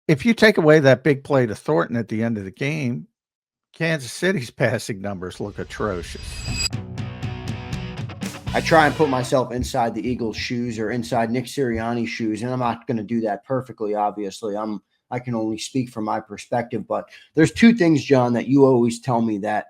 if you take away that big play to Thornton at the end of the game, Kansas City's passing numbers look atrocious. I try and put myself inside the Eagles' shoes or inside Nick Sirianni's shoes, and I'm not going to do that perfectly, obviously. I can only speak from my perspective, but there's two things, John, that you always tell me that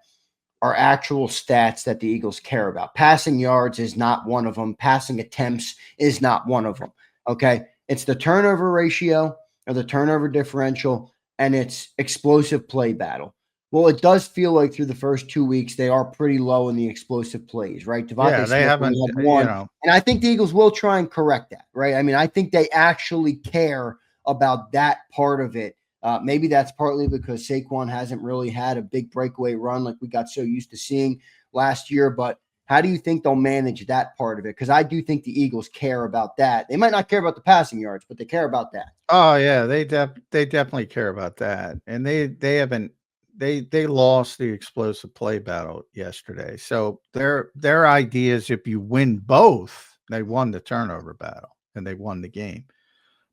are actual stats that the Eagles care about. Passing yards is not one of them. Passing attempts is not one of them, okay? It's the turnover ratio or the turnover differential, and it's explosive play battle. Well, it does feel like through the first 2 weeks, they are pretty low in the explosive plays, right? Yeah, they haven't, had one. And I think the Eagles will try and correct that, right? I mean, I think they actually care about that part of it. Maybe that's partly because Saquon hasn't really had a big breakaway run like we got so used to seeing last year. But how do you think they'll manage that part of it? Because I do think the Eagles care about that. They might not care about the passing yards, but they care about that. Oh yeah, they definitely care about that, and they haven't. They lost the explosive play battle yesterday. So their idea is if you win both, they won the turnover battle and they won the game.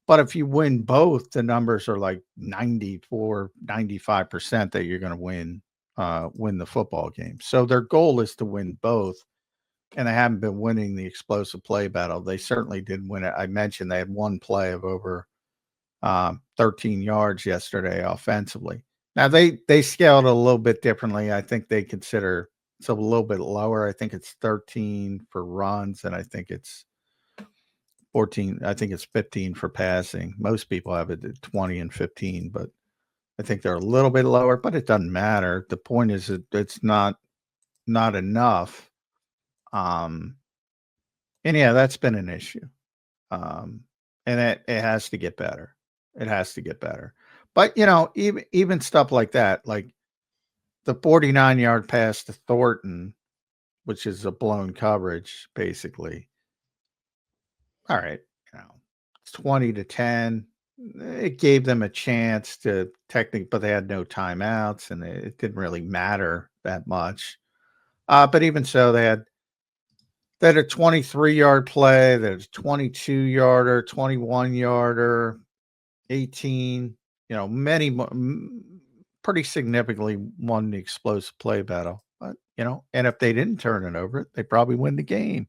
But if you win both, the numbers are like 94, 95% that you're going to win the football game. So their goal is to win both. And they haven't been winning the explosive play battle. They certainly didn't win it. I mentioned they had one play of over 13 yards yesterday offensively. Now they scaled it a little bit differently. I think they consider it's a little bit lower. I think it's 13 for runs, and I think it's 14. I think it's 15 for passing. Most people have it at 20 and 15, but I think they're a little bit lower. But it doesn't matter. The point is that it's not enough. And yeah, that's been an issue. And it has to get better. It has to get better. But even stuff like that, like the 49-yard pass to Thornton, which is a blown coverage, basically. All right, it's 20-10. It gave them a chance to technically, but they had no timeouts, and it didn't really matter that much. But even so, they had a 23-yard play, there's a 22-yarder, 21-yarder, 18, many pretty significantly won the explosive play battle. But, and if they didn't turn it over, they probably win the game.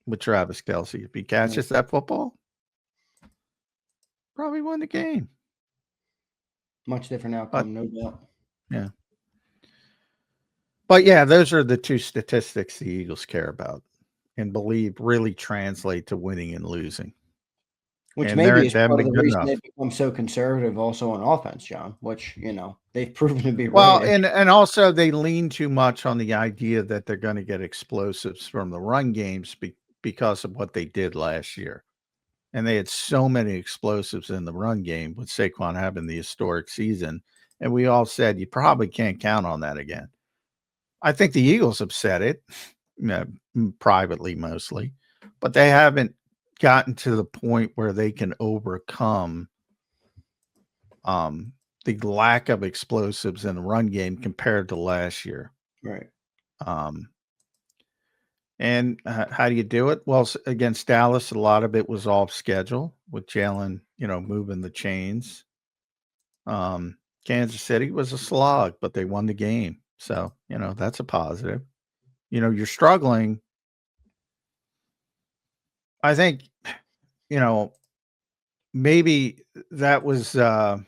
With Travis Kelce, if he catches that football, probably win the game. Much different outcome, no doubt. Yeah. But yeah, those are the two statistics the Eagles care about and believe really translate to winning and losing. Which maybe is part of the reason they've become so conservative also on offense, John, which, they've proven to be right. Well, and also they lean too much on the idea that they're going to get explosives from the run games because of what they did last year. And they had so many explosives in the run game with Saquon having the historic season. And we all said, you probably can't count on that again. I think the Eagles have said it, privately mostly, but they haven't gotten to the point where they can overcome the lack of explosives in the run game compared to last year. Right. And how do you do it? Well, against Dallas, a lot of it was off schedule with Jalen, moving the chains. Kansas City was a slog, but they won the game. So, that's a positive. You're struggling. I think, maybe that was Nick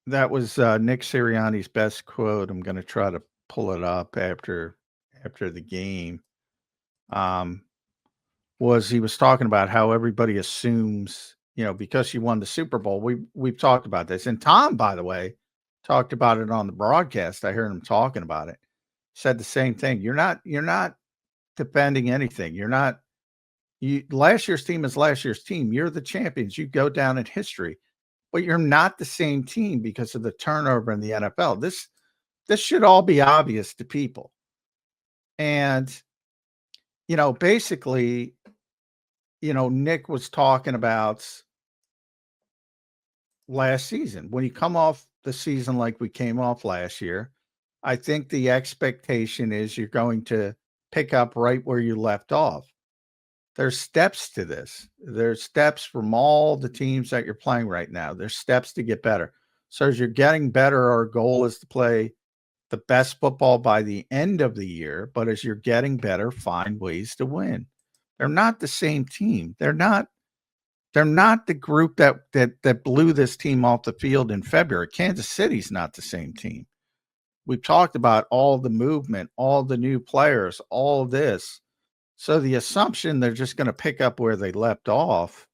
Sirianni's best quote. I'm going to try to pull it up after the game. Was he was talking about how everybody assumes, because you won the Super Bowl. We've talked about this, and Tom, by the way, talked about it on the broadcast. I heard him talking about it. Said the same thing. You're not defending anything. Last year's team is last year's team. You're the champions. You go down in history, but you're not the same team because of the turnover in the NFL. This should all be obvious to people. And, basically, Nick was talking about last season. When you come off the season like we came off last year, I think the expectation is you're going to pick up right where you left off. There's steps to this. There's steps from all the teams that you're playing right now. There's steps to get better. So as you're getting better, our goal is to play the best football by the end of the year. But as you're getting better, find ways to win. They're not the same team. They're not the group that blew this team off the field in February. Kansas City's not the same team. We've talked about all the movement, all the new players, all this. So the assumption they're just going to pick up where they left off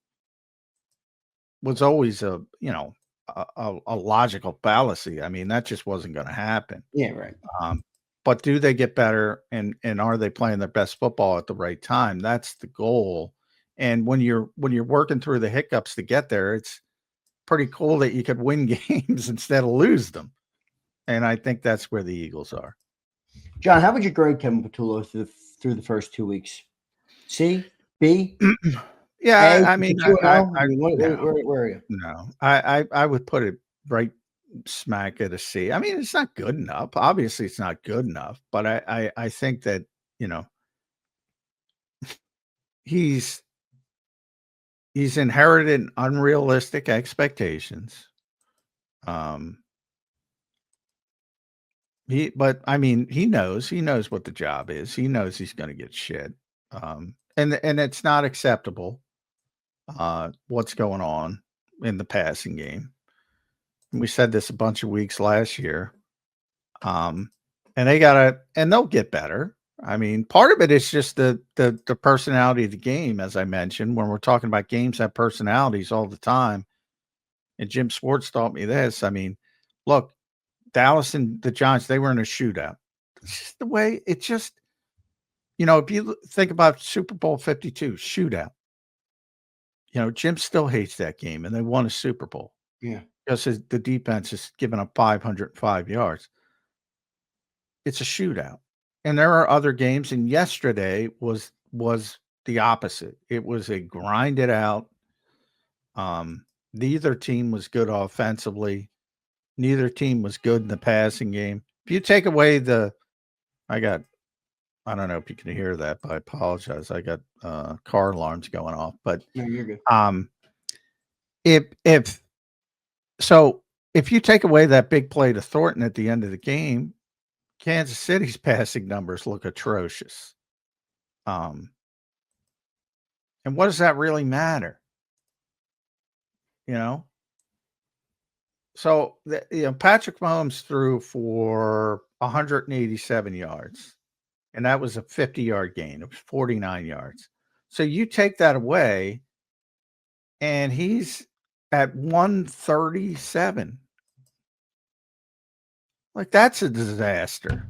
was always a logical fallacy. I mean, that just wasn't going to happen. Yeah, right. But do they get better, and are they playing their best football at the right time? That's the goal. And when you're working through the hiccups to get there, it's pretty cool that you could win games instead of lose them. And I think that's where the Eagles are. John, how would you grade Kevin Patullo through the first 2 weeks? C, B? Yeah, A, I mean, where are you? No, I would put it right smack at a C. I mean, it's not good enough. Obviously, it's not good enough, but I think that, he's inherited unrealistic expectations. But I mean, he knows what the job is. He knows he's going to get shit. And it's not acceptable. What's going on in the passing game? And we said this a bunch of weeks last year. And they'll get better. I mean, part of it is just the personality of the game, as I mentioned, when we're talking about games have personalities all the time. And Jim Schwartz taught me this. I mean, look, Dallas and the Giants, they were in a shootout. It's just the way it just, if you think about Super Bowl 52 shootout, Jim still hates that game, and they won a Super Bowl. Yeah. Because the defense is giving up 505 yards. It's a shootout. And there are other games, and yesterday was the opposite. It was a grinded out. Neither team was good offensively. Neither team was good in the passing game. If you take away I don't know if you can hear that, but I apologize. I got car alarms going off. But no, you're good. If you take away that big play to Thornton at the end of the game, Kansas City's passing numbers look atrocious. And what does that really matter? So Patrick Mahomes threw for 187 yards, and that was a 50-yard gain. It was 49 yards. So you take that away, and he's at 137. Like, that's a disaster.